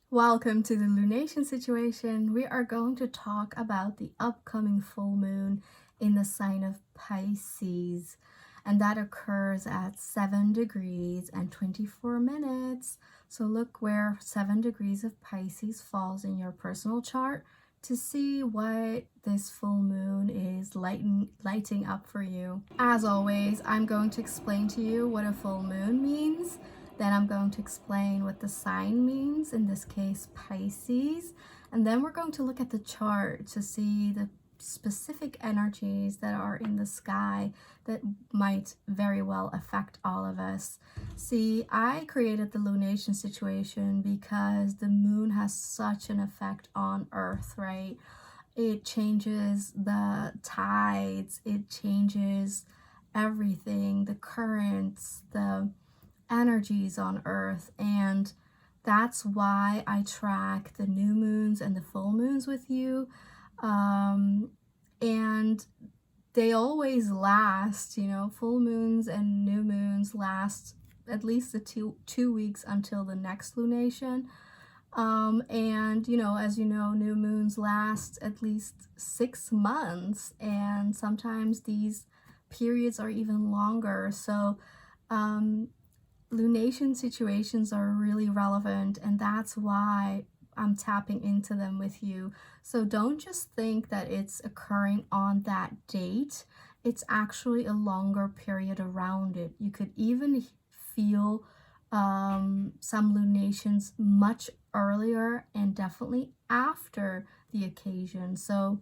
Welcome to the lunation situation. We are going to talk about the upcoming full moon in the sign of Pisces, and that occurs at 7 degrees and 24 minutes. So look where 7 degrees of Pisces falls in your personal chart to see what this full moon is lighting up for you. As always, I'm going to explain to you what a full moon means. Then I'm going to explain what the sign means, in this case Pisces, and then we're going to look at the chart to see the specific energies that are in the sky that might very well affect all of us. See, I created the lunation situation because the moon has such an effect on Earth, right? It changes the tides, it changes everything, the currents, the energies on Earth, and that's why I track the new moons and the full moons with you. And they always last, full moons and new moons last at least the two weeks until the next lunation. And as you know, new moons last at least 6 months, and sometimes these periods are even longer. So lunation situations are really relevant, and that's why I'm tapping into them with you. So don't just think that it's occurring on that date. It's actually a longer period around it. You could even feel some lunations much earlier and definitely after the occasion. So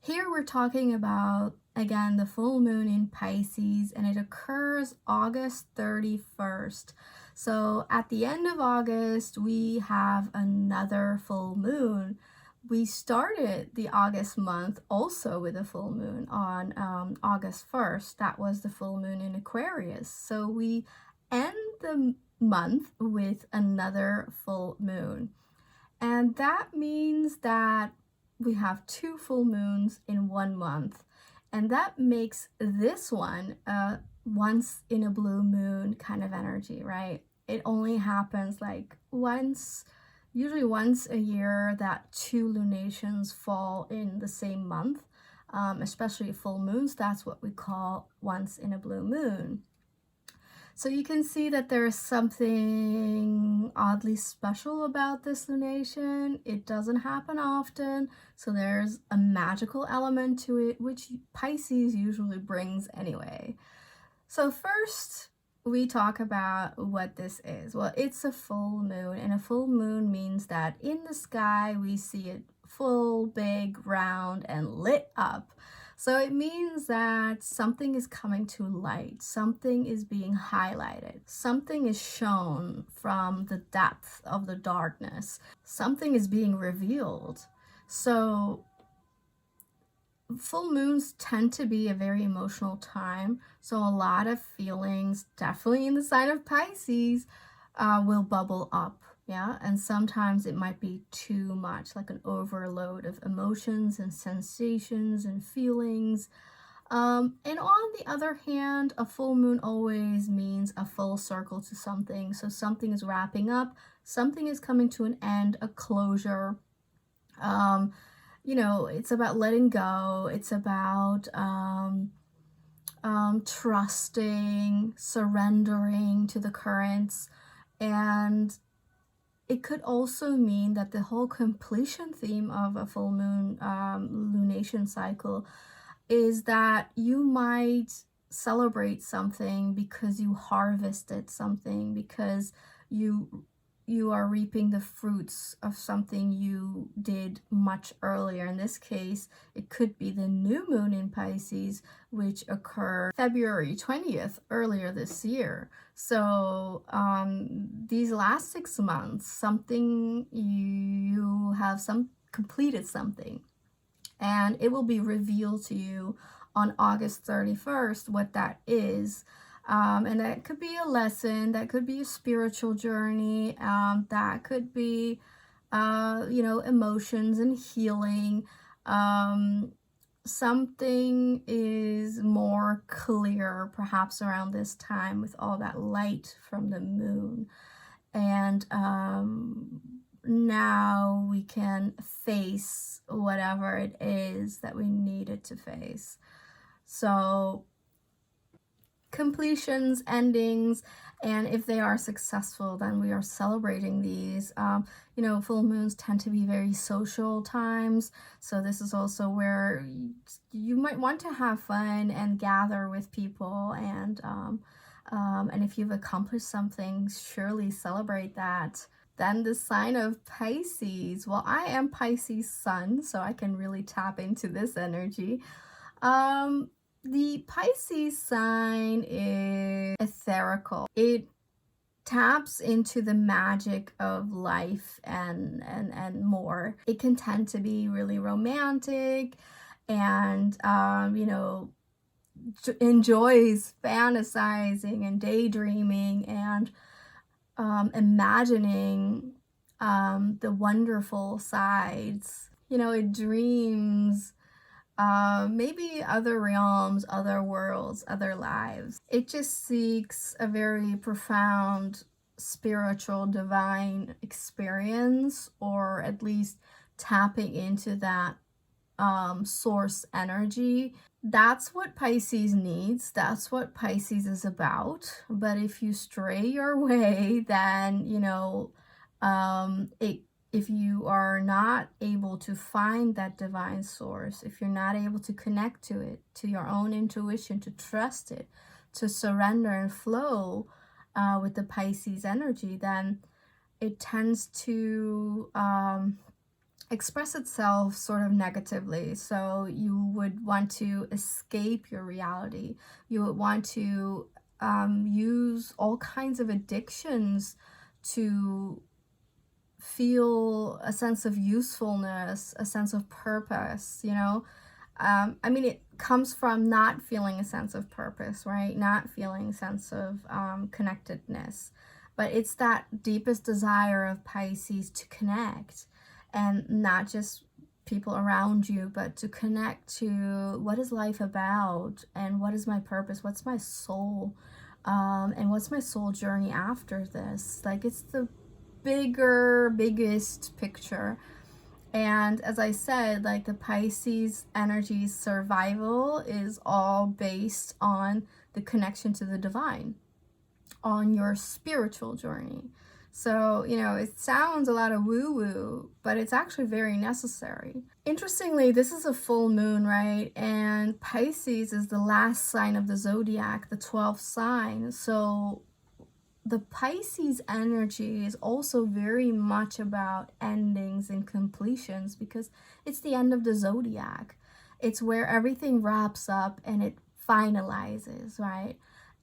here we're talking about, again, the full moon in Pisces, and it occurs August 31st. So at the end of August, we have another full moon. We started the August month also with a full moon on August 1st. That was the full moon in Aquarius. So we end the month with another full moon. And that means that we have 2 full moons in 1 month, and that makes this one a once in a blue moon kind of energy, right? It only happens like usually once a year, that 2 lunations fall in the same month, especially full moons. That's what we call once in a blue moon. So you can see that there is something oddly special about this lunation. It doesn't happen often, so there's a magical element to it, which Pisces usually brings anyway. So first, we talk about what this is. Well, it's a full moon, and a full moon means that in the sky we see it full, big, round, and lit up. So it means that something is coming to light, something is being highlighted, something is shown from the depth of the darkness, something is being revealed. So full moons tend to be a very emotional time, so a lot of feelings, definitely in the sign of Pisces, will bubble up. Yeah, and sometimes it might be too much, like an overload of emotions and sensations and feelings. And on the other hand, a full moon always means a full circle to something. So something is wrapping up, something is coming to an end, a closure. It's about letting go. It's about trusting, surrendering to the currents. And it could also mean that the whole completion theme of a full moon lunation cycle is that you might celebrate something because you harvested something, because you are reaping the fruits of something you did much earlier. In this case, it could be the new moon in Pisces, which occurred February 20th, earlier this year. So these last 6 months, something you have completed something, and it will be revealed to you on August 31st what that is. And that could be a lesson, that could be a spiritual journey, that could be, emotions and healing. Something is more clear perhaps around this time with all that light from the moon. And now we can face whatever it is that we needed to face. So completions, endings, and if they are successful, then we are celebrating these. You know, full moons tend to be very social times, so this is also where you might want to have fun and gather with people, and if you've accomplished something, surely celebrate that. Then the sign of Pisces. Well, I am Pisces sun, so I can really tap into this energy. The Pisces sign is etherical. It taps into the magic of life and more. It can tend to be really romantic and, you know, enjoys fantasizing and daydreaming and imagining the wonderful sides. You know, it dreams maybe other realms, other worlds, other lives. It just seeks a very profound spiritual divine experience, or at least tapping into that source energy. That's what Pisces needs. That's what Pisces is about. But if you stray your way, then, you know, if you are not able to find that divine source, if you're not able to connect to it, to your own intuition, to trust it, to surrender and flow with the Pisces energy, then it tends to express itself sort of negatively. So you would want to escape your reality. You would want to use all kinds of addictions to feel a sense of usefulness, a sense of purpose, you know. I mean, it comes from not feeling a sense of purpose, right? Not feeling a sense of connectedness. But it's that deepest desire of Pisces to connect, and not just people around you, but to connect to what is life about, and what is my purpose, what's my soul, and what's my soul journey after this. Like, it's the biggest picture. And as I said, like, the Pisces energy's survival is all based on the connection to the divine, on your spiritual journey. So, you know, it sounds a lot of woo-woo, but it's actually very necessary. Interestingly, this is a full moon, right? And Pisces is the last sign of the zodiac, the 12th sign. So the Pisces energy is also very much about endings and completions, because it's the end of the zodiac. It's where everything wraps up and it finalizes, right?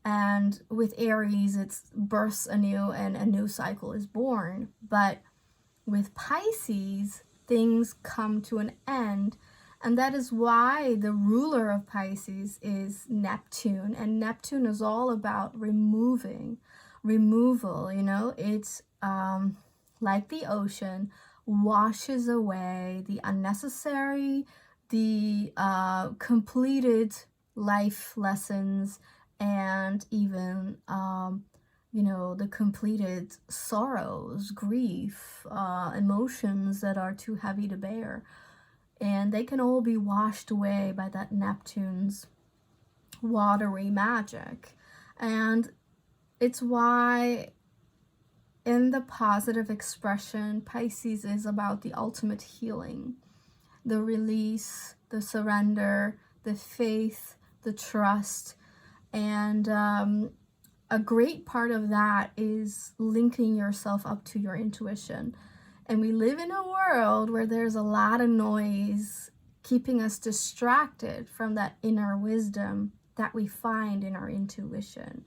And with Aries, it's births anew and a new cycle is born. But with Pisces, things come to an end. And that is why the ruler of Pisces is Neptune. And Neptune is all about removal, you know. It's like the ocean, washes away the unnecessary, the completed life lessons, and even you know, the completed sorrows, grief, emotions that are too heavy to bear. And they can all be washed away by that Neptune's watery magic. And it's why in the positive expression, Pisces is about the ultimate healing, the release, the surrender, the faith, the trust. And a great part of that is linking yourself up to your intuition. And we live in a world where there's a lot of noise keeping us distracted from that inner wisdom that we find in our intuition.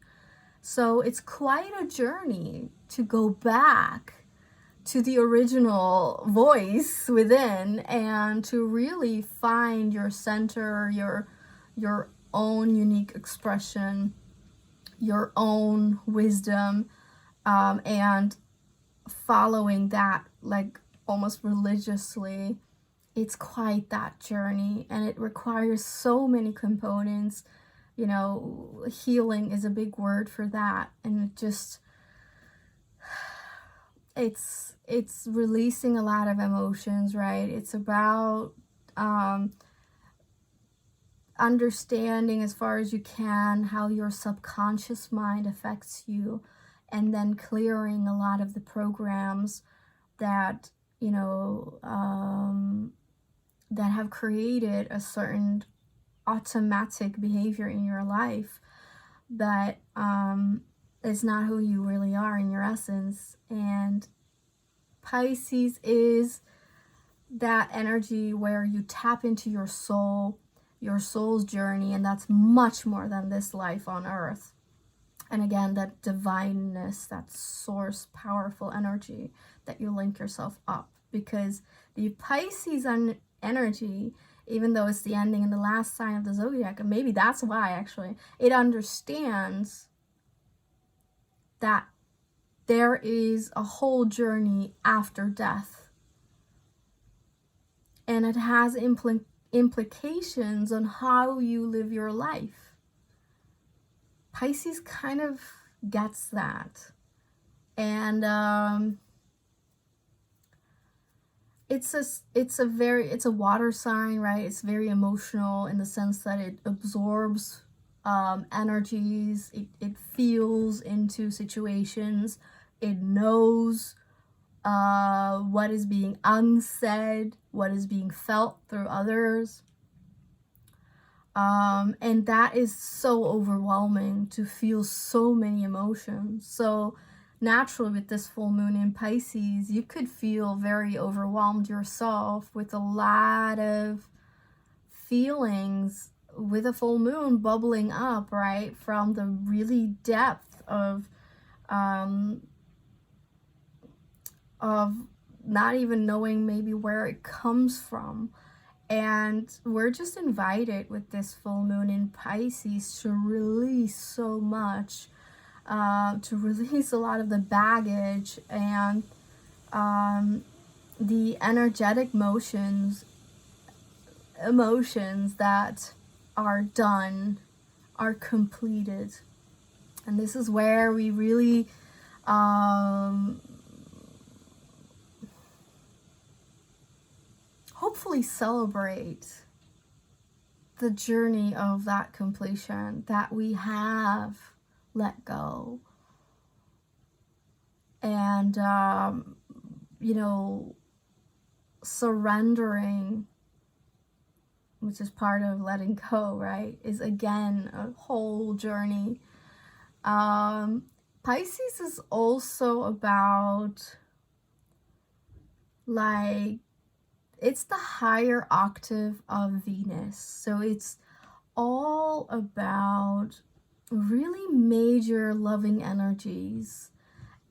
So it's quite a journey to go back to the original voice within and to really find your center, your own unique expression, your own wisdom, and following that like almost religiously. It's quite that journey, and it requires so many components. You know, healing is a big word for that, and it's releasing a lot of emotions, right? It's about understanding as far as you can how your subconscious mind affects you, and then clearing a lot of the programs that, you know, that have created a certain automatic behavior in your life that is not who you really are in your essence. And Pisces is that energy where you tap into your soul, your soul's journey, and that's much more than this life on earth. And again, that divineness, that source, powerful energy that you link yourself up. Because the Pisces energy, even though it's the ending and the last sign of the zodiac, and maybe that's why actually, it understands that there is a whole journey after death. And it has implications on how you live your life. Pisces kind of gets that. And it's a water sign, right? It's very emotional in the sense that it absorbs energies, it feels into situations, it knows what is being unsaid, what is being felt through others. And that is so overwhelming to feel so many emotions. So naturally, with this full moon in Pisces, you could feel very overwhelmed yourself with a lot of feelings with a full moon bubbling up, right, from the really depth of not even knowing maybe where it comes from. And we're just invited with this full moon in Pisces to release so much, to release a lot of the baggage and the energetic emotions that are done, are completed. And this is where we really hopefully celebrate the journey of that completion, that we have let go. And, you know, surrendering, which is part of letting go, right, is again a whole journey. Pisces is also about, like, it's the higher octave of Venus. So it's all about really major loving energies.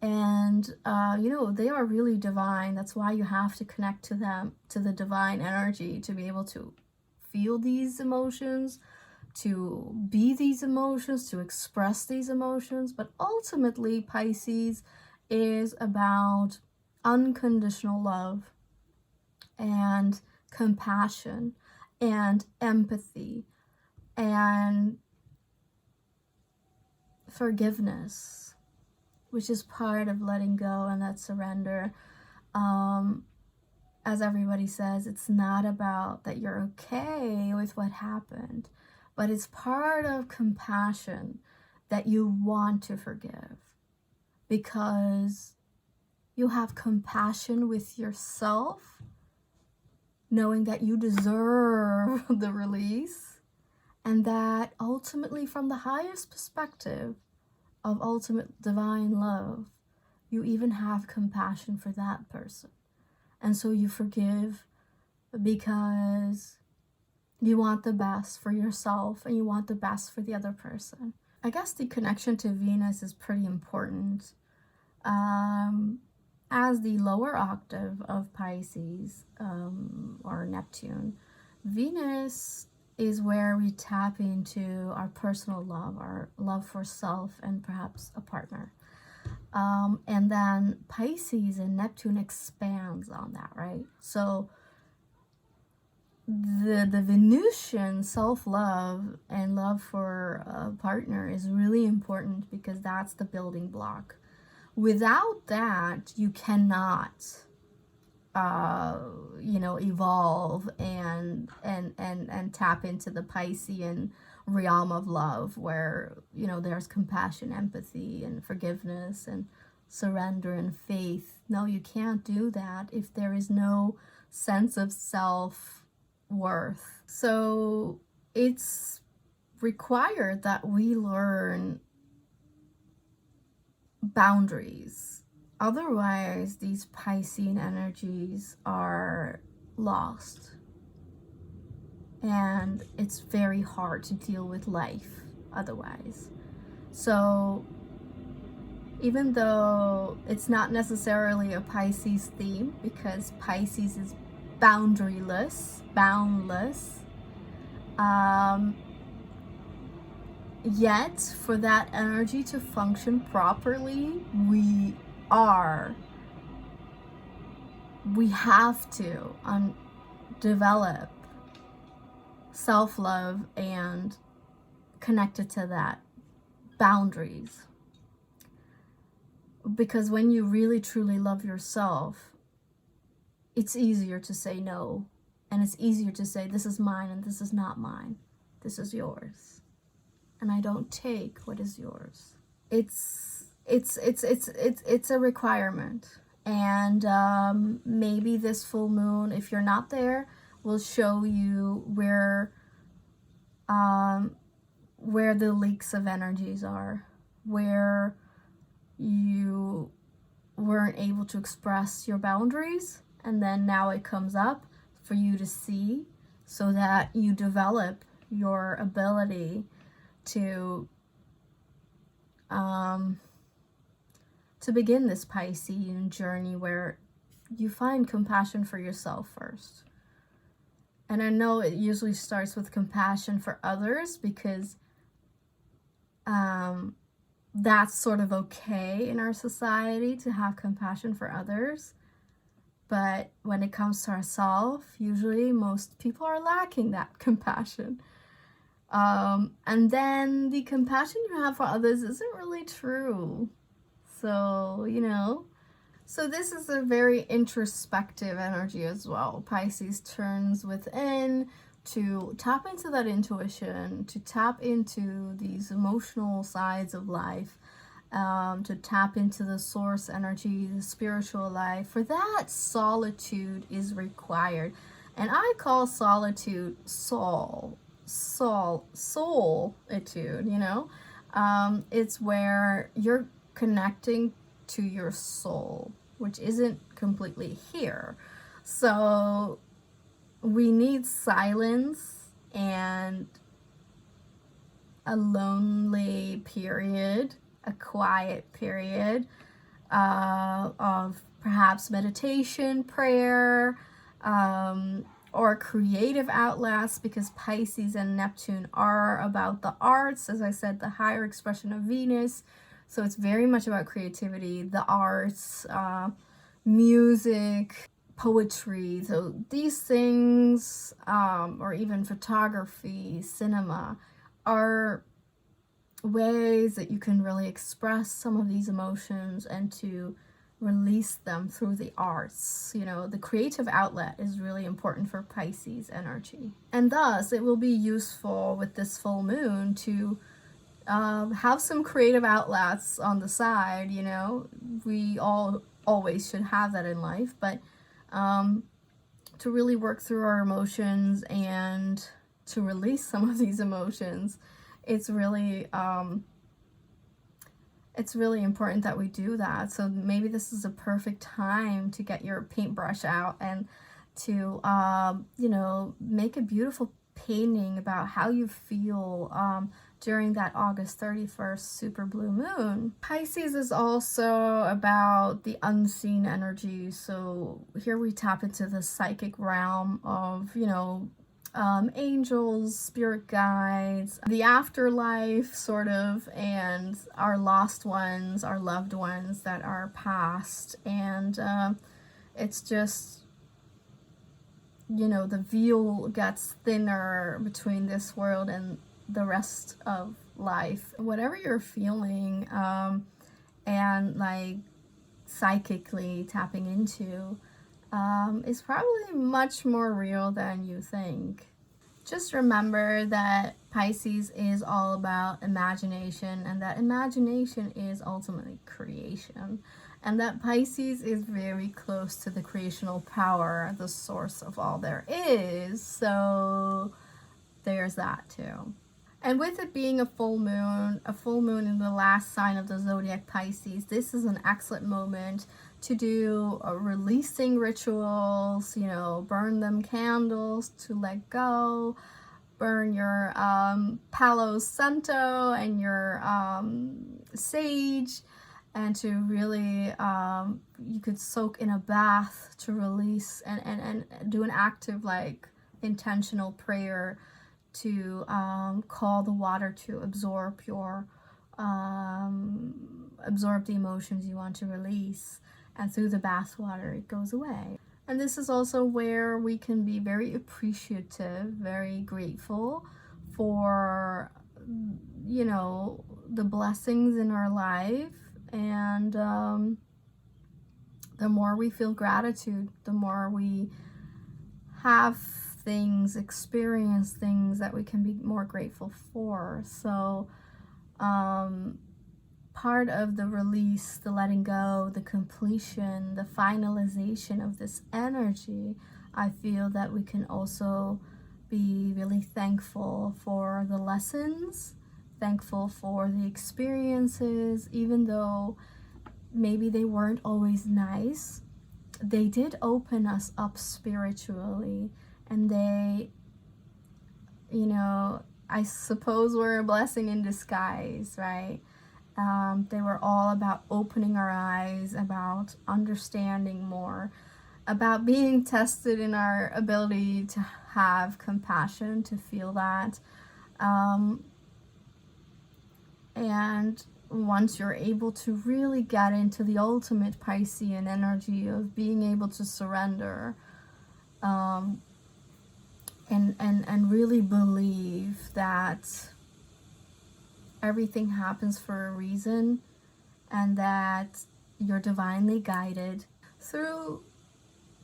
And, you know, they are really divine. That's why you have to connect to them, to the divine energy, to be able to feel these emotions, to be these emotions, to express these emotions. But ultimately, Pisces is about unconditional love and compassion and empathy and forgiveness, which is part of letting go and that surrender. As everybody says, it's not about that you're okay with what happened, but it's part of compassion that you want to forgive because you have compassion with yourself, knowing that you deserve the release, and that ultimately, from the highest perspective of ultimate divine love, you even have compassion for that person. And so you forgive because you want the best for yourself and you want the best for the other person. I guess the connection to Venus is pretty important. As the lower octave of Pisces, or Neptune, Venus is where we tap into our personal love, our love for self and perhaps a partner. And then Pisces and Neptune expands on that, right? So the Venusian self-love and love for a partner is really important because that's the building block. Without that, you cannot evolve and tap into the Piscean realm of love, where there's compassion, empathy, and forgiveness, and surrender and faith. No, you can't do that if there is no sense of self-worth. So it's required that we learn boundaries. Otherwise, these Piscean energies are lost. And it's very hard to deal with life otherwise. So even though it's not necessarily a Pisces theme, because Pisces is boundaryless, boundless, yet for that energy to function properly, we have to develop self-love and connected to that boundaries. Because when you really truly love yourself, it's easier to say no, and it's easier to say this is mine and this is not mine. This is yours, and I don't take what is yours. It's a requirement. And maybe this full moon, if you're not there, will show you where the leaks of energies are, where you weren't able to express your boundaries, and then now it comes up for you to see, so that you develop your ability to begin this Piscean journey where you find compassion for yourself first. And I know it usually starts with compassion for others, because that's sort of okay in our society to have compassion for others. But when it comes to ourselves, usually most people are lacking that compassion. And then the compassion you have for others isn't really true. So, so this is a very introspective energy as well. Pisces turns within to tap into that intuition, to tap into these emotional sides of life, to tap into the source energy, the spiritual life. For that, solitude is required. And I call solitude solitude, it's where you're connecting to your soul, which isn't completely here. So we need silence and a lonely period, a quiet period of perhaps meditation, prayer, or creative outlets, because Pisces and Neptune are about the arts, as I said, the higher expression of Venus. So it's very much about creativity, the arts, music, poetry. So these things, or even photography, cinema, are ways that you can really express some of these emotions and to release them through the arts. The creative outlet is really important for Pisces energy. And thus, it will be useful with this full moon to have some creative outlets on the side. We all always should have that in life, but to really work through our emotions and to release some of these emotions, it's really important that we do that. So maybe this is a perfect time to get your paintbrush out and to make a beautiful painting about how you feel during that August 31st super blue moon. Pisces is also about the unseen energy. So here we tap into the psychic realm of, angels, spirit guides, the afterlife, sort of, and our lost ones, our loved ones that are past. And it's just, the veil gets thinner between this world and the rest of life. Whatever you're feeling, and like psychically tapping into is probably much more real than you think. Just remember that Pisces is all about imagination, and that imagination is ultimately creation. And that Pisces is very close to the creational power, the source of all there is. So there's that too. And with it being a full moon in the last sign of the zodiac Pisces, this is an excellent moment to do releasing rituals, you know, burn them candles to let go, burn your Palo Santo and your sage, and to really, you could soak in a bath to release and do an active, like, intentional prayer to call the water to absorb your absorb the emotions you want to release, and through the bath water it goes away. And this is also where we can be very appreciative, very grateful for, you know, the blessings in our life. And the more we feel gratitude, the more we have things, experience things that we can be more grateful for. So part of the release, the letting go, the completion, the finalization of this energy, I feel that we can also be really thankful for the lessons, thankful for the experiences, even though maybe they weren't always nice. They did open us up spiritually, and they, you know, I suppose were a blessing in disguise, right? They were all about opening our eyes, about understanding more, about being tested in our ability to have compassion, to feel that. And once you're able to really get into the ultimate Piscean energy of being able to surrender, and really believe that everything happens for a reason, and that you're divinely guided through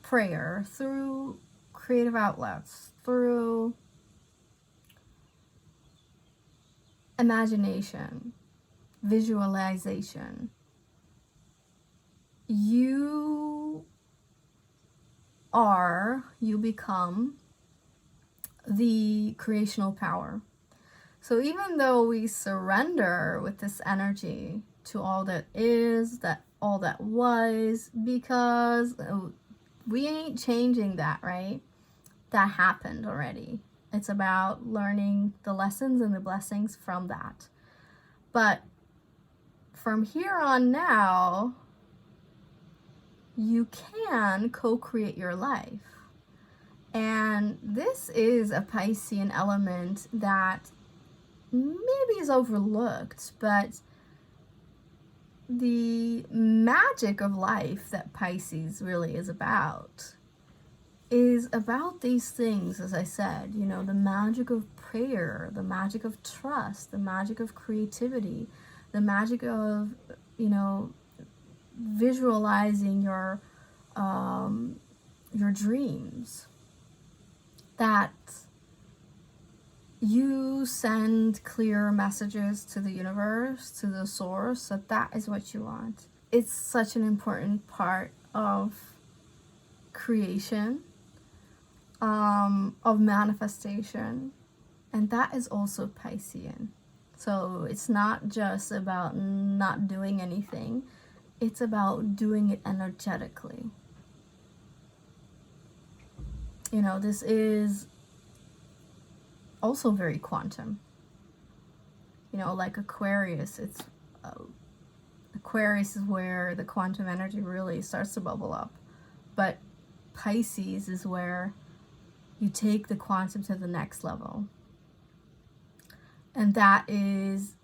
prayer, through creative outlets, through imagination, visualization. You become the creational power. So even though we surrender with this energy to all that is, that all that was, because we ain't changing that, right? That happened already. It's about learning the lessons and the blessings from that. But from here on now, you can co-create your life. And this is a Piscean element that maybe is overlooked, but the magic of life that Pisces really is about these things, as I said, you know, the magic of prayer, the magic of trust, the magic of creativity, the magic of, you know, visualizing your dreams, that you send clear messages to the universe, to the source, that is what you want. It's such an important part of creation, of manifestation, and that is also Piscean. So it's not just about not doing anything, it's about doing it energetically. You know, this is also very quantum. You know, like Aquarius, Aquarius is where the quantum energy really starts to bubble up. But Pisces is where you take the quantum to the next level. And that is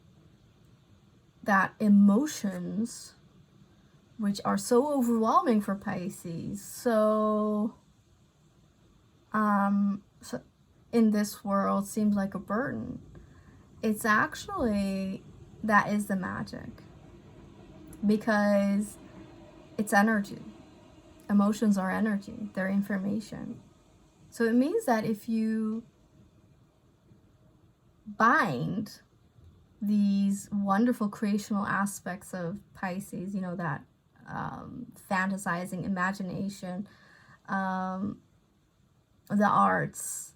that emotions, which are so overwhelming for Pisces, so in this world seems like a burden. It's actually, that is the magic. because it's energy. Emotions are energy, they're information. So it means that if you bind these wonderful creational aspects of Pisces, you know, that fantasizing, imagination, the arts,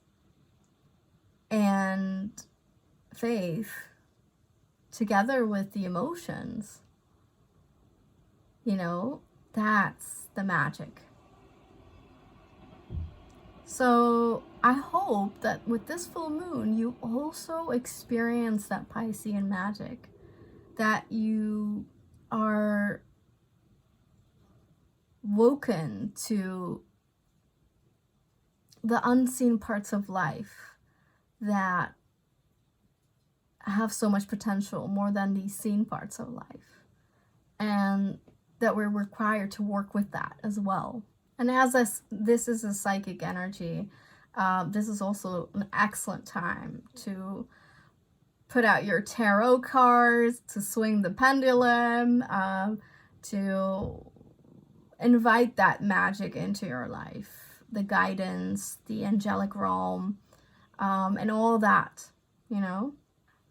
and faith, together with the emotions, you know, that's the magic. So I hope that with this full moon, you also experience that Piscean magic, that you are woken to the unseen parts of life that have so much potential, more than the seen parts of life, and that we're required to work with that as well. And as this is a psychic energy, this is also an excellent time to put out your tarot cards, to swing the pendulum, to invite that magic into your life, the guidance, the angelic realm, and all that, you know.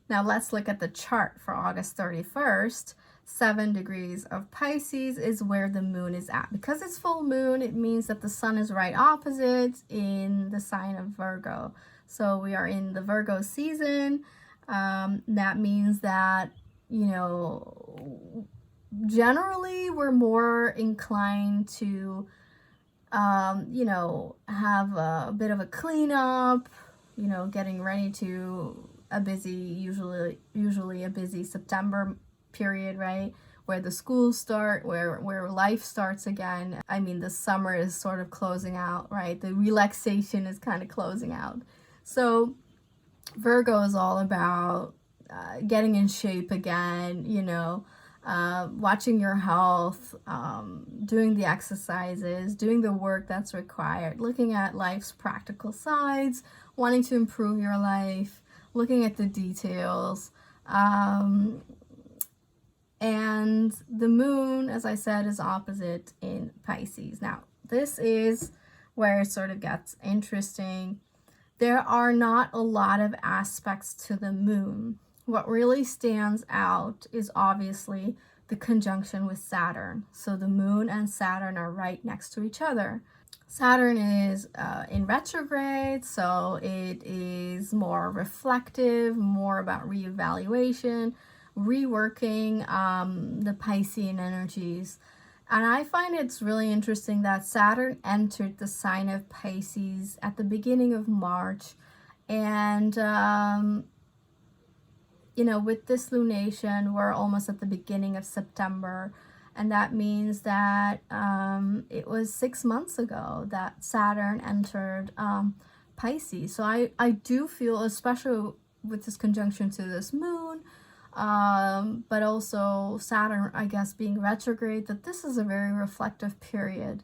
Now let's look at the chart for August 31st. 7 degrees of Pisces is where the moon is at. Because it's full moon, it means that the sun is right opposite in the sign of Virgo. So we are in the Virgo season. That means that, you know, generally we're more inclined to, you know, have a bit of a cleanup, you know, getting ready to a busy, usually a busy September period, right? Where the schools start, where life starts again. I mean, the summer is sort of closing out, right? The relaxation is kind of closing out. So Virgo is all about getting in shape again, you know, watching your health, doing the exercises, doing the work that's required, looking at life's practical sides, wanting to improve your life, looking at the details. And the moon, as I said, is opposite in Pisces. Now, this is where it sort of gets interesting. There are not a lot of aspects to the moon. What really stands out is obviously the conjunction with Saturn. So the moon and Saturn are right next to each other. Saturn is in retrograde, so it is more reflective, more about reevaluation, reworking the Piscean energies. And I find it's really interesting that Saturn entered the sign of Pisces at the beginning of March. And, you know, with this lunation, we're almost at the beginning of September. And that means that it was 6 months ago that Saturn entered Pisces. So I do feel, especially with this conjunction to this moon, but also Saturn, I guess, being retrograde, that this is a very reflective period.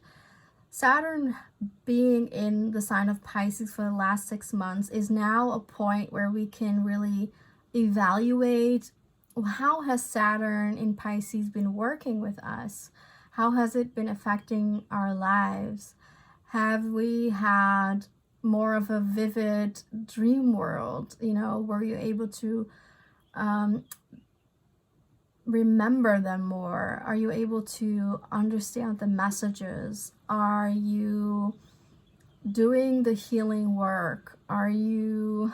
Saturn being in the sign of Pisces for the last 6 months is now a point where we can really evaluate, how has Saturn in Pisces been working with us? How has it been affecting our lives? Have we had more of a vivid dream world? You know, were you able to remember them more? Are you able to understand the messages? Are you doing the healing work? Are you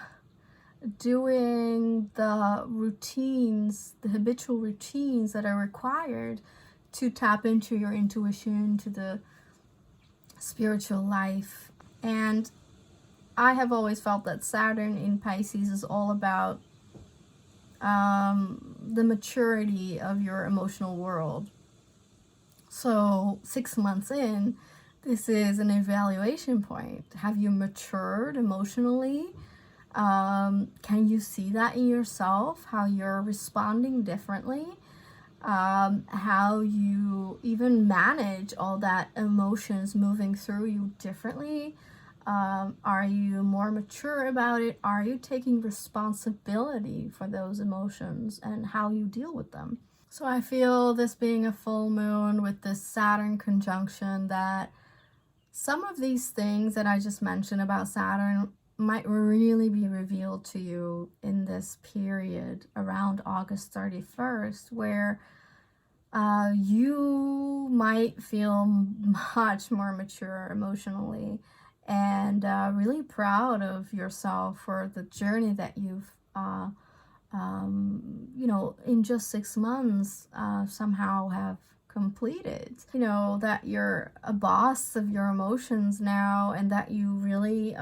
doing the routines, the habitual routines that are required to tap into your intuition, to the spiritual life? And I have always felt that Saturn in Pisces is all about the maturity of your emotional world. So 6 months in, this is an evaluation point. Have you matured emotionally? Can you see that in yourself, how you're responding differently, how you even manage all that emotions moving through you differently? Are you more mature about it? Are you taking responsibility for those emotions and how you deal with them? So I feel this being a full moon with this Saturn conjunction, that some of these things that I just mentioned about Saturn might really be revealed to you in this period around August 31st, where you might feel much more mature emotionally and really proud of yourself for the journey that you've in just 6 months, somehow have completed. That you're a boss of your emotions now, and that you really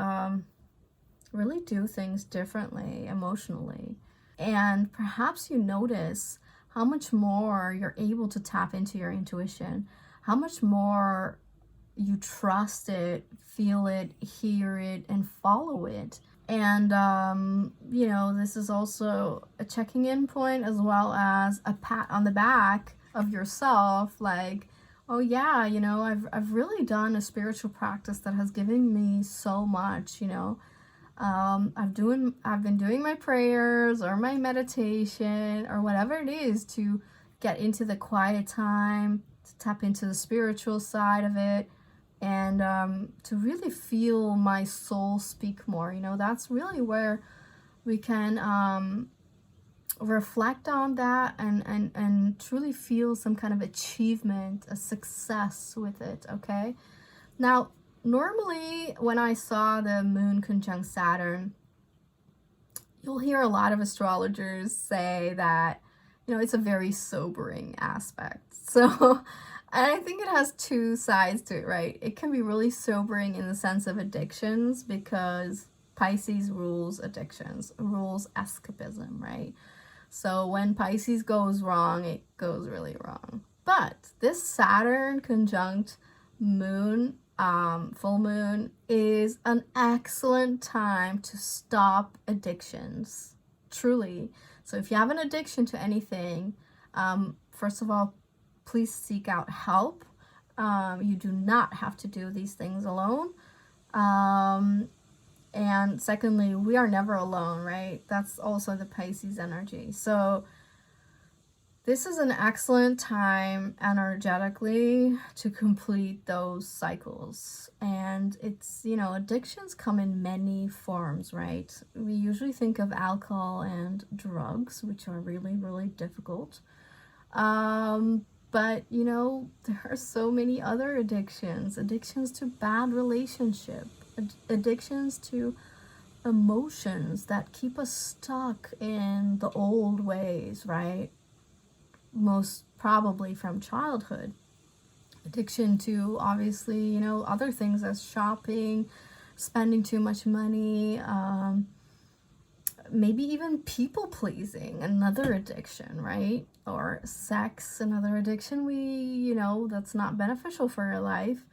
do things differently emotionally. And perhaps you notice how much more you're able to tap into your intuition, how much more you trust it, feel it, hear it, and follow it. And, this is also a checking in point, as well as a pat on the back of yourself. Like, oh yeah, I've really done a spiritual practice that has given me so much. I've been doing my prayers or my meditation or whatever it is to get into the quiet time, to tap into the spiritual side of it, and to really feel my soul speak more. That's really where we can reflect on that, and truly feel some kind of achievement, a success with it. Okay, now normally when I saw the moon conjunct Saturn, you'll hear a lot of astrologers say that it's a very sobering aspect. So I think it has two sides to it, right? It can be really sobering in the sense of addictions, because Pisces rules addictions, rules escapism, right? So when Pisces goes wrong, it goes really wrong. But this Saturn conjunct moon, full moon, is an excellent time to stop addictions, truly. So if you have an addiction to anything, first of all, please seek out help. You do not have to do these things alone. And secondly, we are never alone, right? That's also the Pisces energy. So this is an excellent time energetically to complete those cycles. And it's, addictions come in many forms, right? We usually think of alcohol and drugs, which are really, really difficult. But, there are so many other addictions to bad relationship, addictions to emotions that keep us stuck in the old ways, right? Most probably from childhood. Addiction to, obviously, other things as shopping, spending too much money, maybe even people pleasing, another addiction, right? Or sex, another addiction that's not beneficial for your life.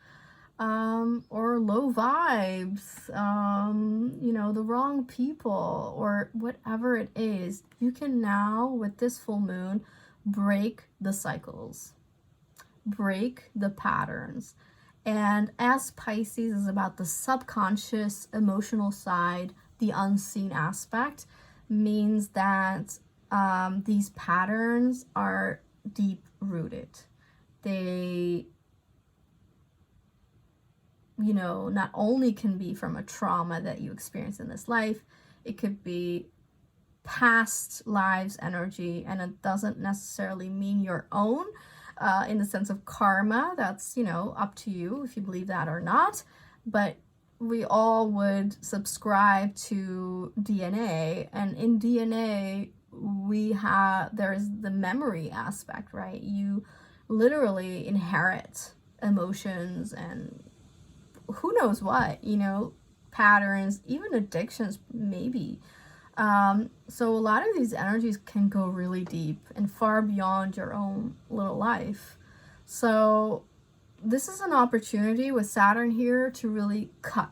Or low vibes, the wrong people, or whatever it is. You can now, with this full moon, break the cycles, break the patterns. And as Pisces is about the subconscious emotional side, the unseen aspect means that these patterns are deep rooted. They, not only can be from a trauma that you experience in this life, it could be past lives energy, and it doesn't necessarily mean your own in the sense of karma. That's, up to you if you believe that or not. But we all would subscribe to DNA, and in DNA there's the memory aspect, right? You literally inherit emotions and who knows what, patterns, even addictions, maybe. So a lot of these energies can go really deep and far beyond your own little life. So this is an opportunity with Saturn here to really cut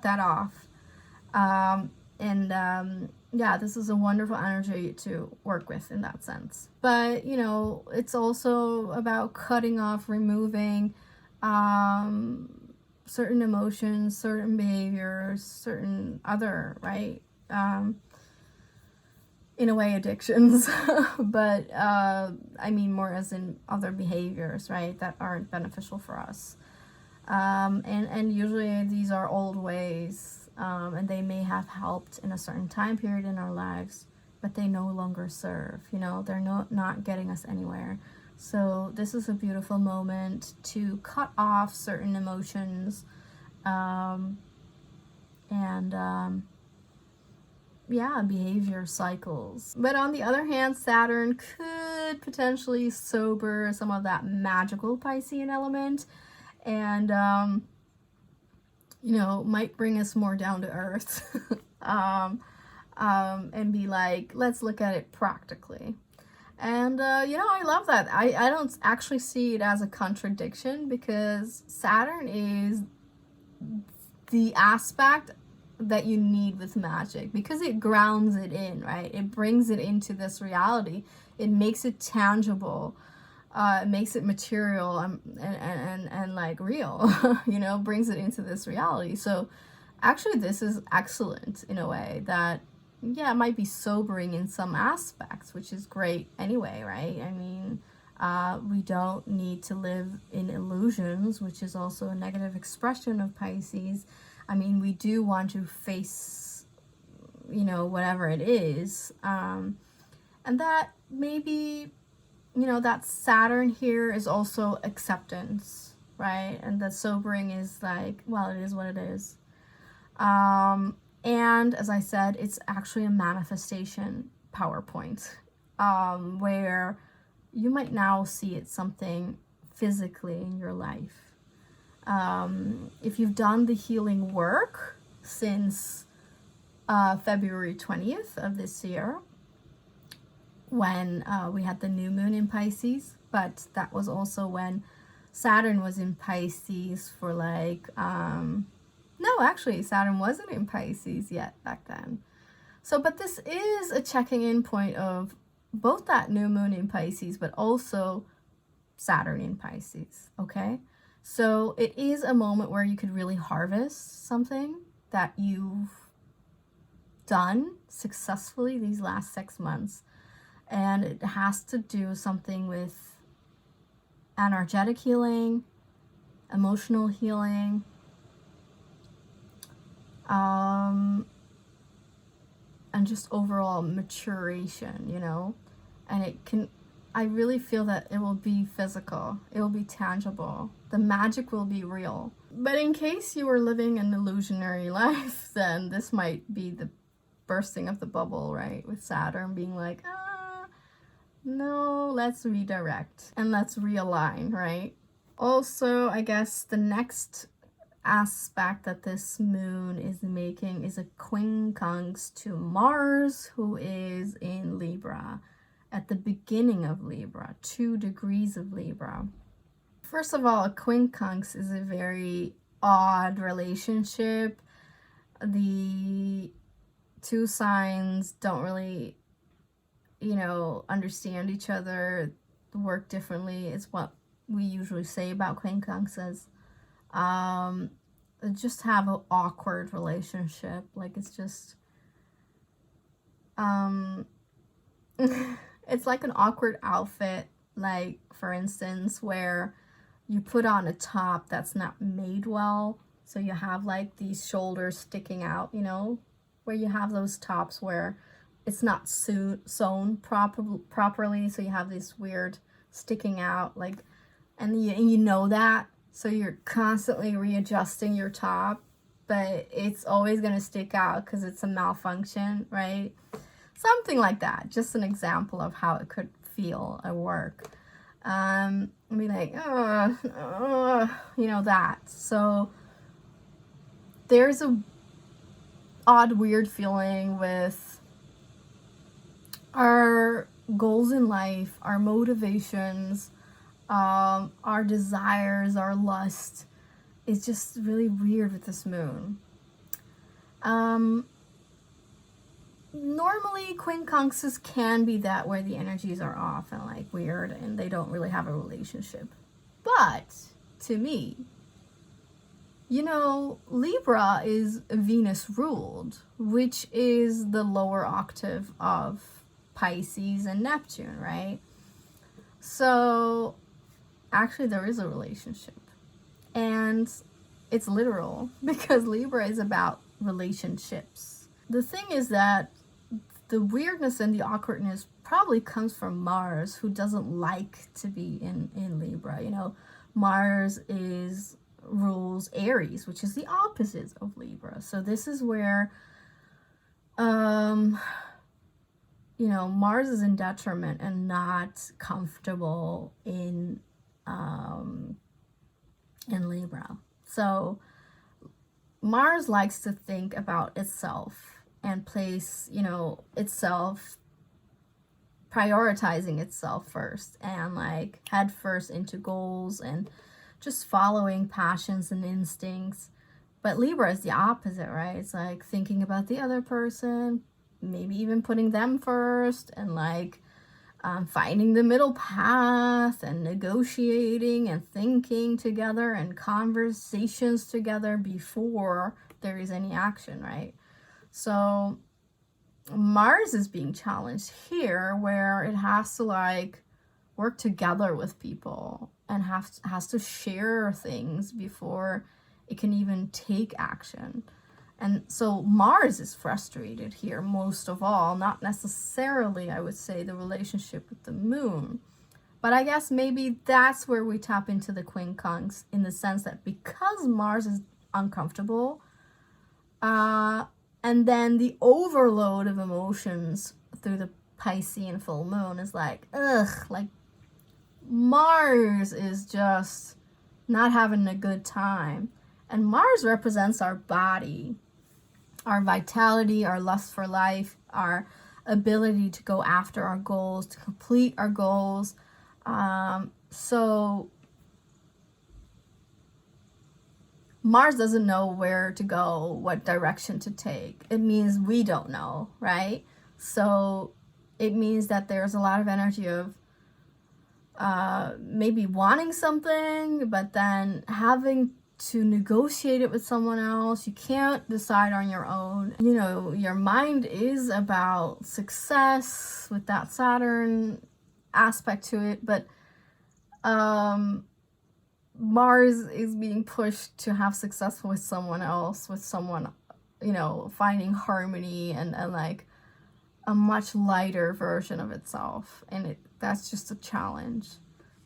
that off. Yeah, this is a wonderful energy to work with in that sense. But, it's also about cutting off, removing certain emotions, certain behaviors, certain other, right? in a way, addictions, but I mean more as in other behaviors, right, that aren't beneficial for us. And usually these are old ways, and they may have helped in a certain time period in our lives, but they no longer serve, you know, they're not getting us anywhere. So this is a beautiful moment to cut off certain emotions, and yeah, behavior cycles. But on the other hand, Saturn could potentially sober some of that magical Piscean element, and you know, might bring us more down to earth. And be like, let's look at it practically. And you know, I love that. I don't actually see it as a contradiction, because Saturn is the aspect that you need with magic, because it grounds it in, right? It brings it into this reality. It makes it tangible. It makes it material, and like real, you know, brings it into this reality. So actually this is excellent in a way that, yeah, it might be sobering in some aspects, which is great anyway, right? I mean, we don't need to live in illusions, which is also a negative expression of Pisces. I mean, we do want to face, you know, whatever it is. And that maybe, you know, that Saturn here is also acceptance, right? And the sobering is like, well, it is what it is. And as I said, it's actually a manifestation PowerPoint, where you might now see it something physically in your life. If you've done the healing work since February 20th of this year, when we had the new moon in Pisces, but that was also when Saturn was in Pisces for like, no, actually Saturn wasn't in Pisces yet back then. So, but this is a checking in point of both that new moon in Pisces, but also Saturn in Pisces, okay? So it is a moment where you could really harvest something that you've done successfully these last 6 months. And it has to do something with energetic healing, emotional healing, and just overall maturation, you know? And it can, I really feel that it will be physical, it will be tangible, the magic will be real. But in case you were living an illusionary life, then this might be the bursting of the bubble, right? With Saturn being like, no, let's redirect and let's realign, right? Also, I guess the next aspect that this moon is making is a quincunx to Mars, who is in Libra, at the beginning of Libra, 2 degrees of Libra. First of all, a quincunx is a very odd relationship. The two signs don't really, you know, understand each other, work differently, is what we usually say about quincunxes. Just have an awkward relationship, like it's just it's like an awkward outfit, like for instance where you put on a top that's not made well, so you have like these shoulders sticking out, you know, where you have those tops where it's not sewn properly, so you have this weird sticking out, like, and you know that, so you're constantly readjusting your top, but it's always going to stick out because it's a malfunction, right? Something like that. Just an example of how it could feel at work. And be like, you know, that. So there's a odd, weird feeling with our goals in life, our motivations, our desires, our lust. It's just really weird with this moon. Normally quincunxes can be that, where the energies are off and like weird and they don't really have a relationship. But to me, you know, Libra is Venus ruled, which is the lower octave of Pisces and Neptune, right? So actually there is a relationship, and it's literal because Libra is about relationships. The thing is that the weirdness and the awkwardness probably comes from Mars, who doesn't like to be in Libra. You know, Mars rules Aries, which is the opposite of Libra. So this is where you know, Mars is in detriment and not comfortable in Libra. So Mars likes to think about itself and place, you know, itself, prioritizing itself first, and like head first into goals and just following passions and instincts. But Libra is the opposite, right? It's like thinking about the other person, maybe even putting them first, and like finding the middle path and negotiating and thinking together and conversations together before there is any action, right? So Mars is being challenged here, where it has to like work together with people and has to share things before it can even take action. And so Mars is frustrated here most of all, not necessarily, I would say, the relationship with the moon. But I guess maybe that's where we tap into the quincunx, in the sense that because Mars is uncomfortable, and then the overload of emotions through the Piscean full moon is like, ugh, like Mars is just not having a good time. And Mars represents our body, our vitality, our lust for life, our ability to go after our goals, to complete our goals. So Mars doesn't know where to go, what direction to take. It means we don't know, right? So it means that there's a lot of energy of maybe wanting something, but then having to negotiate it with someone else. You can't decide on your own. You know, your mind is about success with that Saturn aspect to it, but Mars is being pushed to have success with someone else, with someone, you know, finding harmony and like a much lighter version of itself. And that's just a challenge.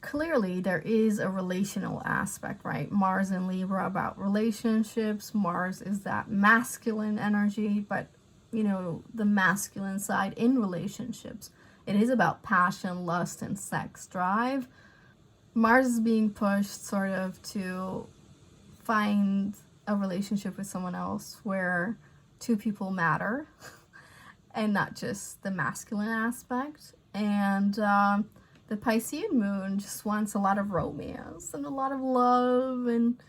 Clearly, there is a relational aspect, right? Mars in Libra about relationships. Mars is that masculine energy, but, you know, the masculine side in relationships. It is about passion, lust, and sex drive. Mars is being pushed sort of to find a relationship with someone else where two people matter and not just the masculine aspect. And the Piscean moon just wants a lot of romance and a lot of love and,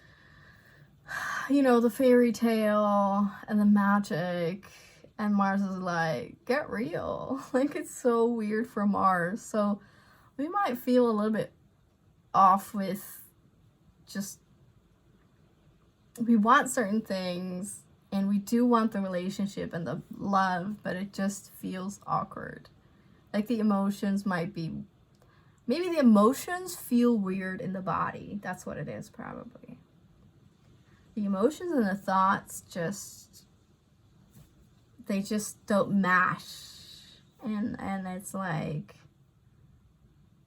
you know, the fairy tale and the magic. And Mars is like, get real. Like, it's so weird for Mars. So we might feel a little bit off with just, we want certain things and we do want the relationship and the love, but it just feels awkward. Like the emotions might be, maybe the emotions feel weird in the body. That's what it is, probably. The emotions and the thoughts just, they just don't mash. And it's like,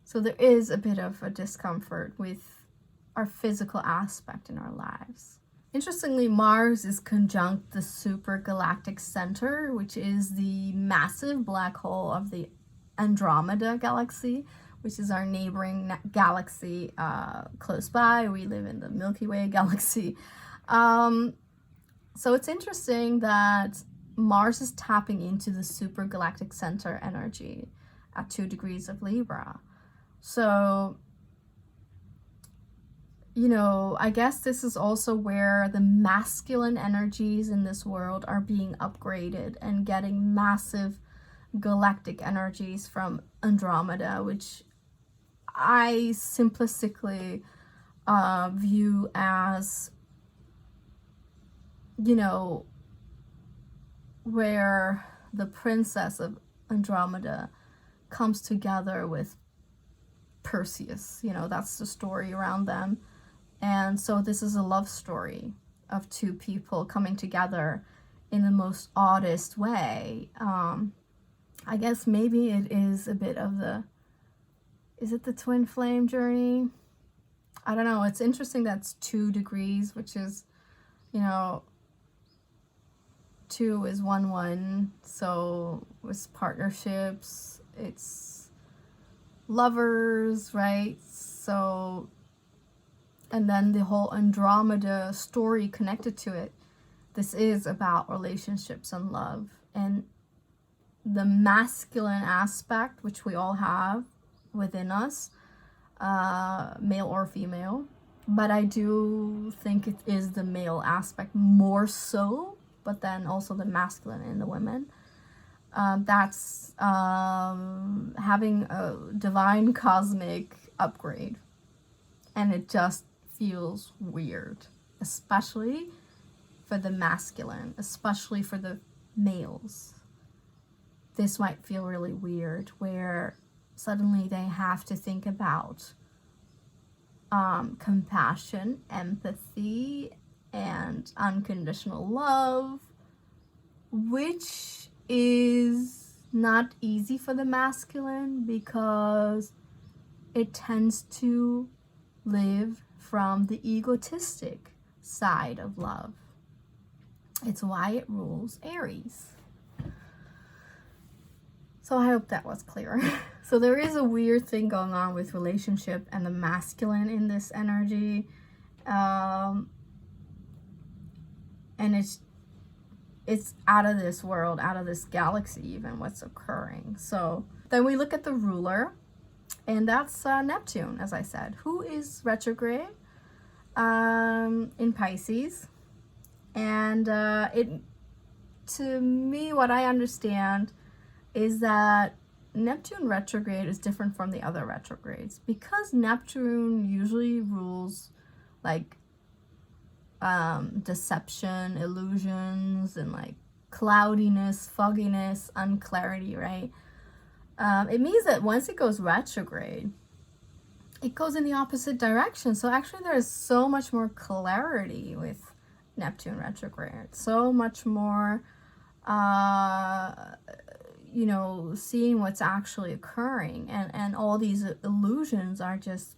so there is a bit of a discomfort with our physical aspect in our lives. Interestingly, Mars is conjunct the supergalactic center, which is the massive black hole of the Andromeda galaxy, which is our neighboring galaxy close by. We live in the Milky Way galaxy. So it's interesting that Mars is tapping into the supergalactic center energy at 2 degrees of Libra. So, you know, I guess this is also where the masculine energies in this world are being upgraded and getting massive galactic energies from Andromeda, which I simplistically view as, you know, where the princess of Andromeda comes together with Perseus. You know, that's the story around them. And so this is a love story of two people coming together in the most oddest way. I guess maybe it is a bit of the, is it the twin flame journey? I don't know. It's interesting that's 2 degrees, which is, you know, 2 is 1-1. So it's partnerships, it's lovers, right? So, and then the whole Andromeda story connected to it. This is about relationships and love, and the masculine aspect, which we all have within us, male or female. But I do think it is the male aspect more so, but then also the masculine in the women. That's having a divine cosmic upgrade. And it just feels weird, especially for the masculine, especially for the males. This might feel really weird, where suddenly they have to think about compassion, empathy, and unconditional love, which is not easy for the masculine because it tends to live from the egotistic side of love. It's why it rules Aries. So I hope that was clear. So there is a weird thing going on with relationship and the masculine in this energy. And it's out of this world, out of this galaxy even, what's occurring. So then we look at the ruler, and that's Neptune, as I said, who is retrograde in Pisces. And to me, what I understand is that Neptune retrograde is different from the other retrogrades, because Neptune usually rules like deception, illusions, and like cloudiness, fogginess, unclarity, right? It means that once it goes retrograde, it goes in the opposite direction. So actually there's so much more clarity with Neptune retrograde, so much more you know, seeing what's actually occurring, and all these illusions are just,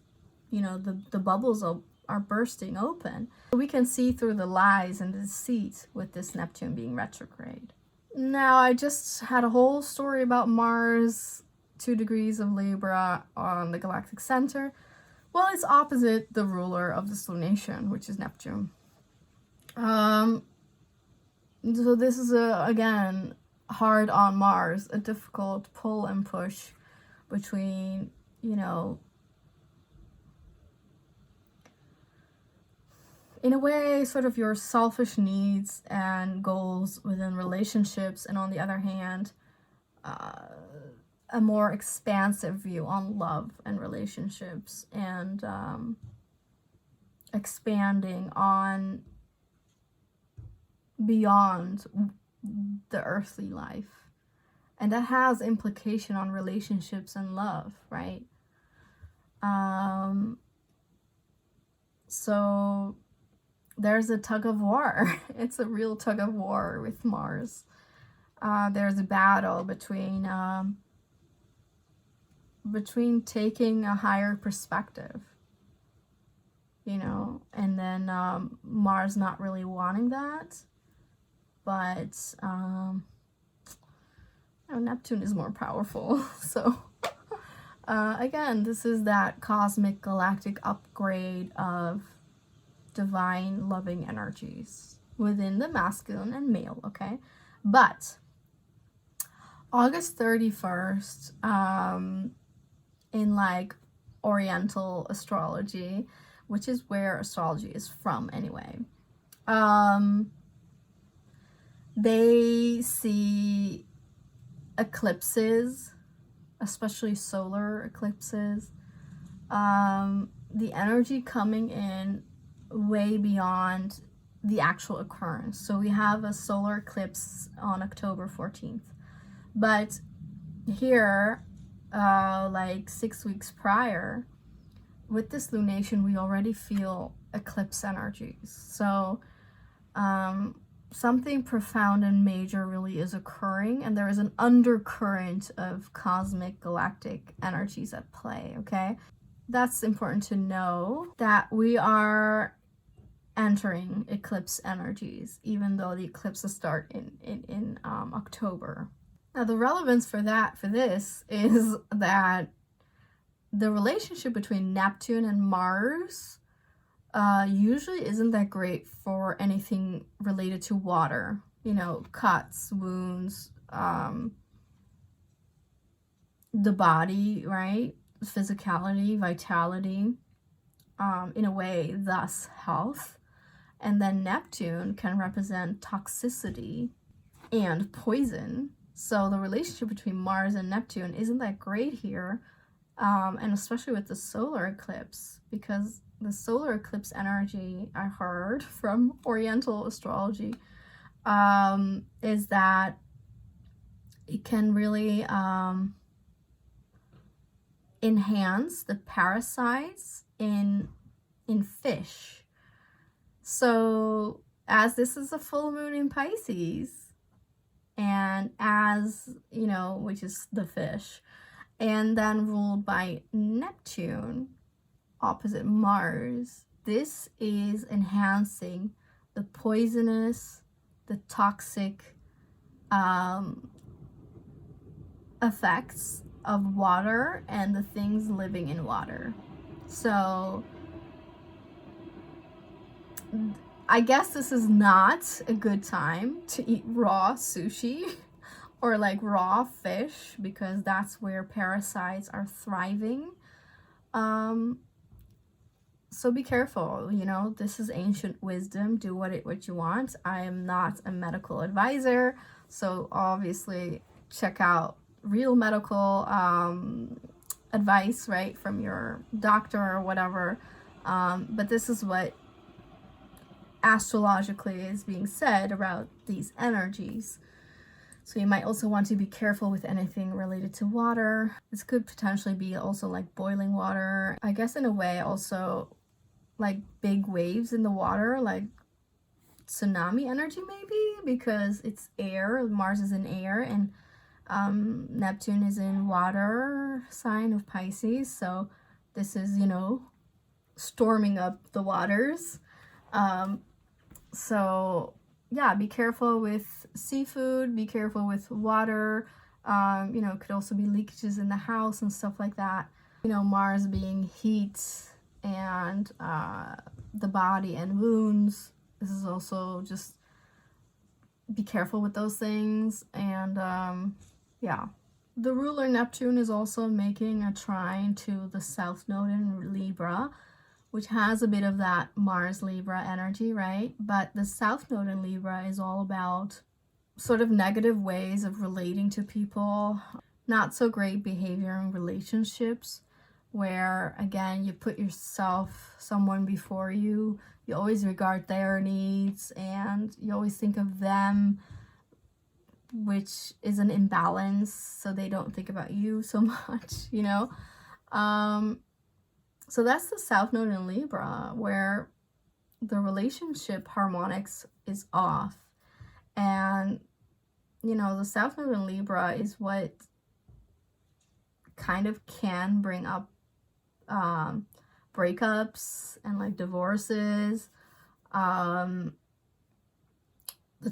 you know, the bubbles are bursting open. We can see through the lies and the deceit with this Neptune being retrograde. Now, I just had a whole story about Mars, 2 degrees of Libra on the galactic center. Well, it's opposite the ruler of this lunation, which is Neptune. So this is again, hard on Mars, a difficult pull and push between, you know, in a way, sort of your selfish needs and goals within relationships, and on the other hand, a more expansive view on love and relationships, and expanding on beyond the earthly life. And that has implication on relationships and love, right? So there's a tug of war. It's a real tug of war with Mars. There's a battle between taking a higher perspective, you know, and then Mars not really wanting that. But Neptune is more powerful. So again, this is that cosmic galactic upgrade of divine loving energies within the masculine and male, okay? But August 31st, in like Oriental astrology, which is where astrology is from anyway, they see eclipses, especially solar eclipses, the energy coming in way beyond the actual occurrence. So we have a solar eclipse on October 14th. But here like 6 weeks prior, with this lunation, we already feel eclipse energies. So something profound and major really is occurring, and there is an undercurrent of cosmic galactic energies at play, okay? That's important to know, that we are entering eclipse energies, even though the eclipses start in October. Now, the relevance for this is that the relationship between Neptune and Mars usually isn't that great for anything related to water. You know, cuts, wounds, the body, right? Physicality, vitality, in a way, thus health. And then Neptune can represent toxicity and poison. So the relationship between Mars and Neptune isn't that great here, and especially with the solar eclipse, because the solar eclipse energy, I heard from Oriental astrology, is that it can really enhance the parasites in fish. So as this is a full moon in Pisces, and as, you know, which is the fish, and then ruled by Neptune opposite Mars, this is enhancing the poisonous, the toxic effects of water and the things living in water. So I guess this is not a good time to eat raw sushi or like raw fish, because that's where parasites are thriving. So be careful, you know, this is ancient wisdom. Do what you want. I am not a medical advisor, so obviously check out real medical advice, right, from your doctor or whatever. But this is what astrologically is being said about these energies. So you might also want to be careful with anything related to water. This could potentially be also like boiling water. I guess in a way also like big waves in the water, like tsunami energy maybe, because it's air. Mars is in air, and Neptune is in water sign of Pisces. So this is, you know, storming up the waters. So yeah, be careful with seafood, be careful with water. You know, it could also be leakages in the house and stuff like that. You know, Mars being heat and the body and wounds. This is also just be careful with those things. And yeah, the ruler Neptune is also making a trine to the South Node in Libra, which has a bit of that Mars Libra energy, right? But the South Node in Libra is all about sort of negative ways of relating to people, not so great behavior in relationships, where again you put someone before you always regard their needs and you always think of them, which is an imbalance, so they don't think about you so much, you know. So that's the South Node in Libra, where the relationship harmonics is off. And you know, the South Node in Libra is what kind of can bring up breakups and like divorces. The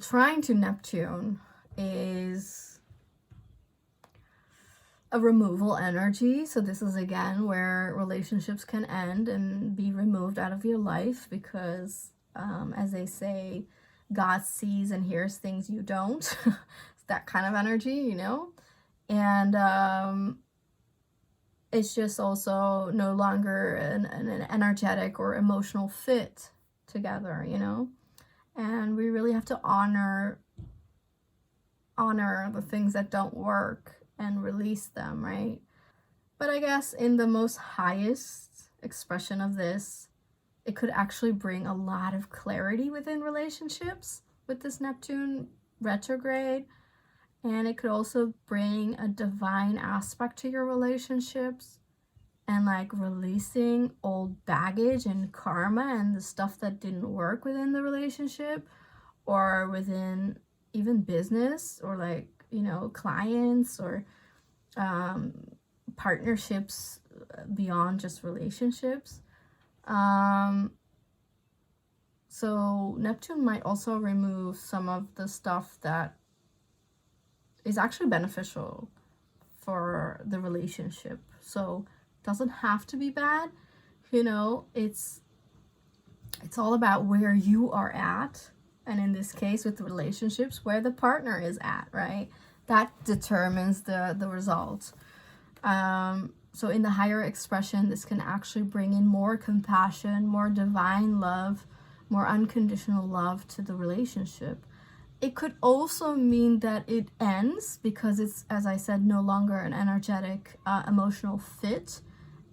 trine to Neptune is a removal energy. So this is again where relationships can end and be removed out of your life, because as they say, God sees and hears things you don't. It's that kind of energy, you know. And it's just also no longer an energetic or emotional fit together, you know. And we really have to honor the things that don't work and release them, right? But I guess in the most highest expression of this, it could actually bring a lot of clarity within relationships with this Neptune retrograde. And it could also bring a divine aspect to your relationships, and like releasing old baggage and karma and the stuff that didn't work within the relationship or within even business, or like, you know, clients or partnerships beyond just relationships. So Neptune might also remove some of the stuff that is actually beneficial for the relationship. So it doesn't have to be bad, you know. It's all about where you are at, and in this case with relationships, where the partner is at, right? That determines the result. So in the higher expression, this can actually bring in more compassion, more divine love, more unconditional love to the relationship. It could also mean that it ends because it's, as I said, no longer an energetic, emotional fit,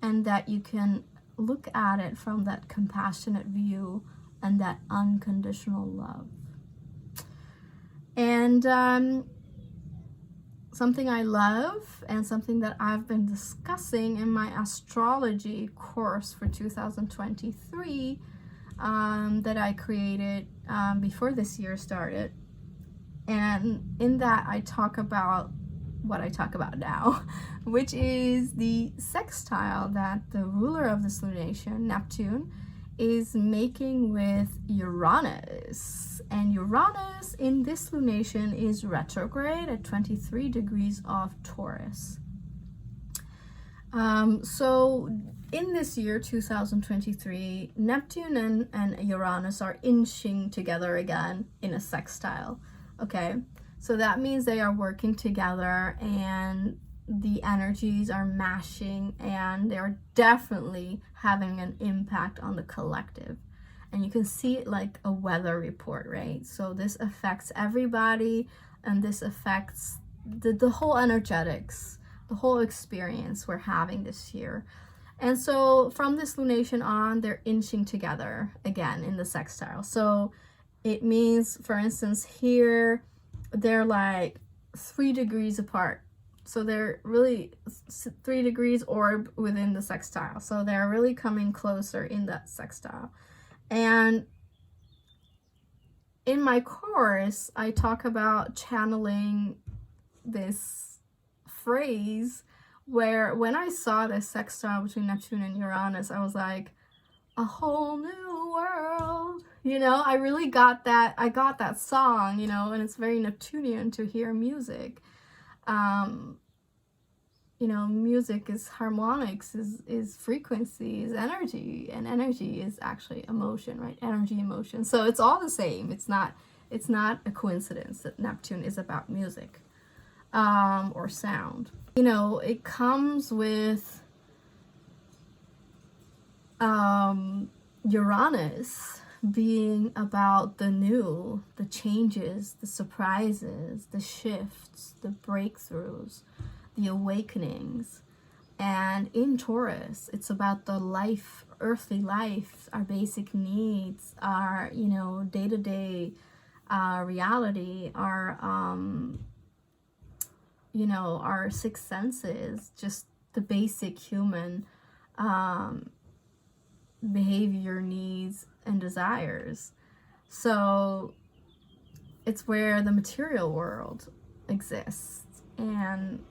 and that you can look at it from that compassionate view and that unconditional love. And something I love and something that I've been discussing in my astrology course for 2023 that I created before this year started. And in that I talk about what I talk about now, which is the sextile that the ruler of this lunation, Neptune, is making with Uranus. And Uranus in this lunation is retrograde at 23 degrees of Taurus. So in this year, 2023, Neptune and Uranus are inching together again in a sextile. Okay, so that means they are working together and the energies are mashing, and they're definitely having an impact on the collective. And you can see it like a weather report, right? So this affects everybody, and this affects the whole energetics, the whole experience we're having this year. And so from this lunation on, they're inching together again in the sextile. So it means, for instance, here they're like 3 degrees apart. So they're really 3 degrees orb within the sextile. So they're really coming closer in that sextile. And in my course, I talk about channeling this phrase where when I saw this sextile between Neptune and Uranus, I was like, a whole new world. You know, I really got that. I got that song, you know, and it's very Neptunian to hear music. You know, music is harmonics, is frequency, is energy, and energy is actually emotion, right? Energy, emotion. So it's all the same. It's not a coincidence that Neptune is about music or sound. You know, it comes with Uranus being about the new, the changes, the surprises, the shifts, the breakthroughs, the awakenings. And in Taurus, it's about the life, earthly life, our basic needs, our, you know, day-to-day reality, our, you know, our six senses, just the basic human behavior, needs, and desires. So it's where the material world exists and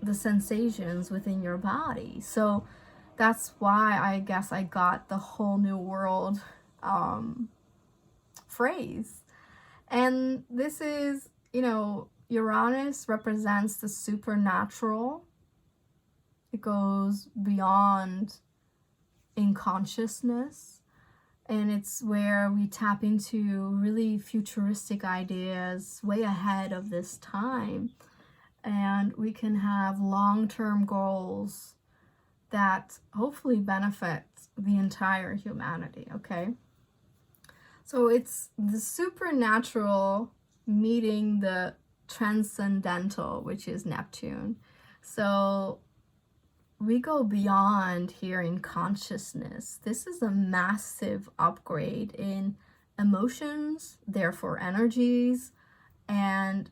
the sensations within your body. So that's why I guess I got the whole new world phrase. And this is, you know, Uranus represents the supernatural. It goes beyond in consciousness, and it's where we tap into really futuristic ideas way ahead of this time, and we can have long-term goals that hopefully benefit the entire humanity. Okay, so it's the supernatural meeting the transcendental, which is Neptune. So we go beyond here in consciousness. This is a massive upgrade in emotions, therefore energies, and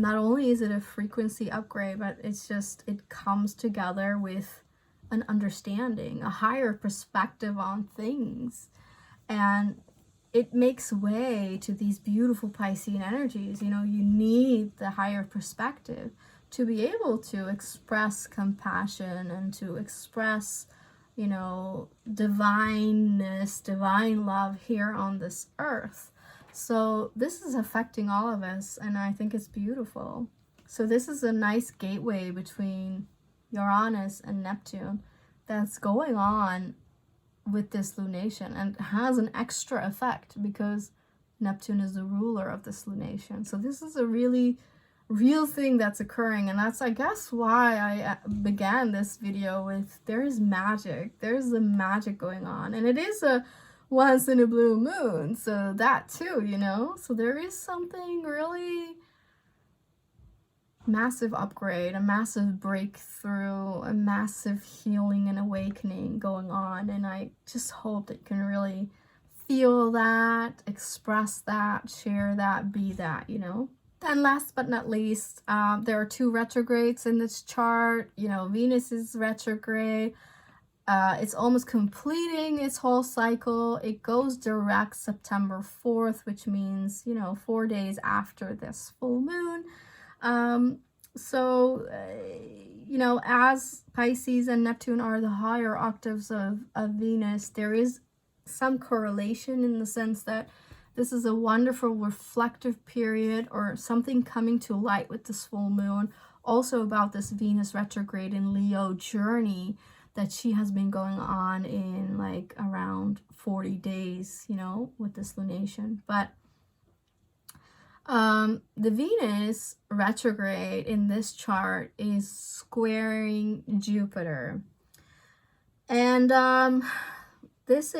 not only is it a frequency upgrade, but it's just, it comes together with an understanding, a higher perspective on things. And it makes way to these beautiful Piscean energies. You know, you need the higher perspective to be able to express compassion and to express, you know, divineness, divine love here on this earth. So this is affecting all of us, and I think it's beautiful. So this is a nice gateway between Uranus and Neptune that's going on with this lunation, and has an extra effect because Neptune is the ruler of this lunation. So this is a really real thing that's occurring, and that's, I guess, why I began this video with there is magic. There's a magic going on, and it is a once in a blue moon, so that too, you know. So there is something really massive upgrade, a massive breakthrough, a massive healing and awakening going on. And I just hope that you can really feel that, express that, share that, be that, you know. Then last but not least, there are 2 retrogrades in this chart. You know, Venus is retrograde. It's almost completing its whole cycle. It goes direct September 4th, which means, you know, 4 days after this full moon. You know, as Pisces and Neptune are the higher octaves of Venus, there is some correlation in the sense that this is a wonderful reflective period, or something coming to light with this full moon, also about this Venus retrograde in Leo journey that she has been going on in like around 40 days, you know, with this lunation. But the Venus retrograde in this chart is squaring Jupiter. And this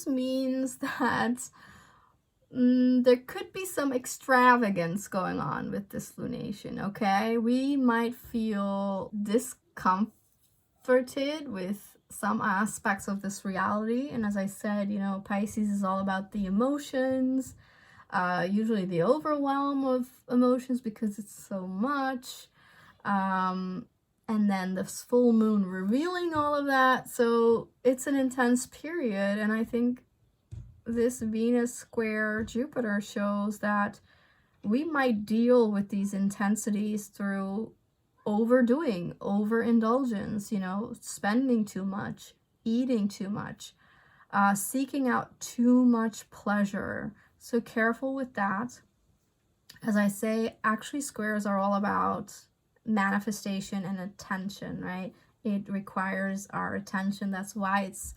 means that there could be some extravagance going on with this lunation, okay? We might feel discomforted with some aspects of this reality. And as I said, you know, Pisces is all about the emotions, usually the overwhelm of emotions because it's so much. And then the full moon revealing all of that. So it's an intense period. And I think this Venus square Jupiter shows that we might deal with these intensities through overdoing, overindulgence, you know, spending too much, eating too much, seeking out too much pleasure. So careful with that. As I say, actually squares are all about manifestation and attention, right? It requires our attention. That's why it's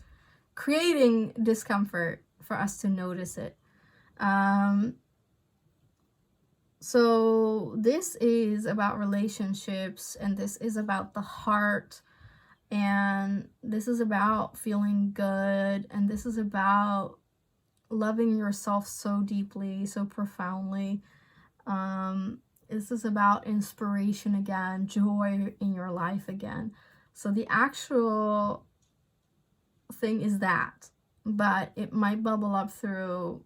creating discomfort for us to notice it. So this is about relationships, and this is about the heart, and this is about feeling good, and this is about loving yourself so deeply, so profoundly. This is about inspiration again, joy in your life again. So the actual thing is that, but it might bubble up through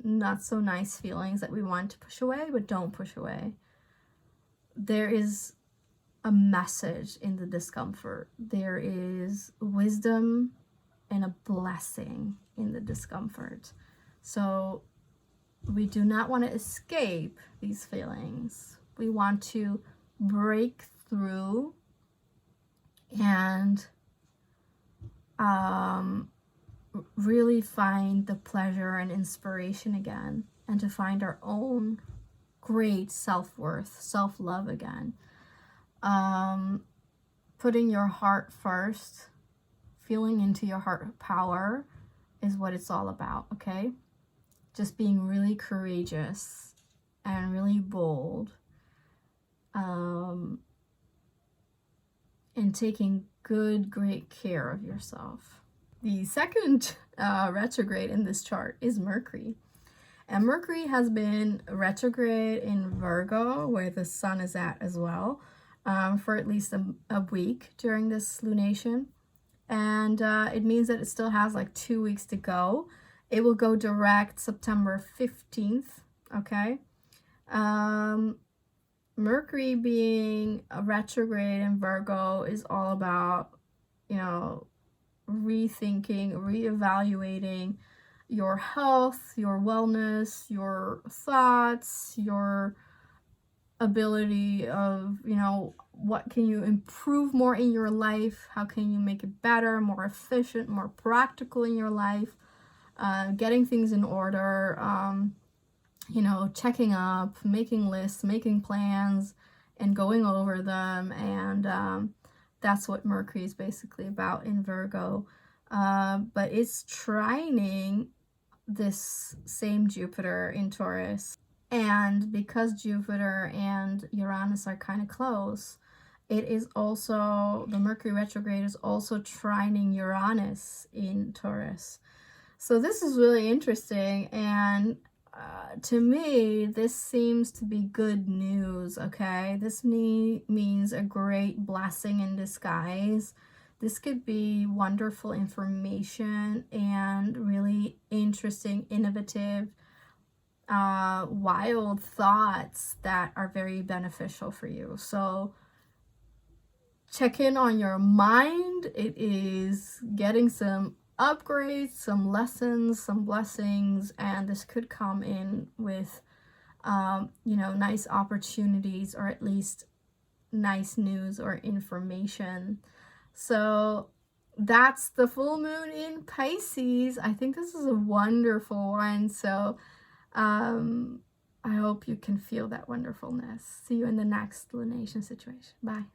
not so nice feelings that we want to push away, but don't push away. There is a message in the discomfort. There is wisdom and a blessing in the discomfort. So we do not want to escape these feelings. We want to break through and really find the pleasure and inspiration again, and to find our own great self-worth, self-love again. Putting your heart first, feeling into your heart power is what it's all about, okay? Just being really courageous and really bold, and taking great care of yourself. The second retrograde in this chart is Mercury. And Mercury has been retrograde in Virgo, where the sun is at as well, for at least a week during this lunation. And it means that it still has like 2 weeks to go. It will go direct September 15th, okay? Mercury being a retrograde in Virgo is all about, you know, rethinking, reevaluating your health, your wellness, your thoughts, your ability of, you know, what can you improve more in your life? How can you make it better, more efficient, more practical in your life? Getting things in order, you know, checking up, making lists, making plans, and going over them. And that's what Mercury is basically about in Virgo. But it's trining this same Jupiter in Taurus. And because Jupiter and Uranus are kind of close, it is also, the Mercury retrograde is also trining Uranus in Taurus. So this is really interesting, and to me, this seems to be good news, okay? This means a great blessing in disguise. This could be wonderful information and really interesting, innovative, wild thoughts that are very beneficial for you. So check in on your mind. It is getting some upgrades, some lessons, some blessings, and this could come in with, you know, nice opportunities, or at least nice news or information. So that's the full moon in Pisces. I think this is a wonderful one. So I hope you can feel that wonderfulness. See you in the next lunation situation. Bye.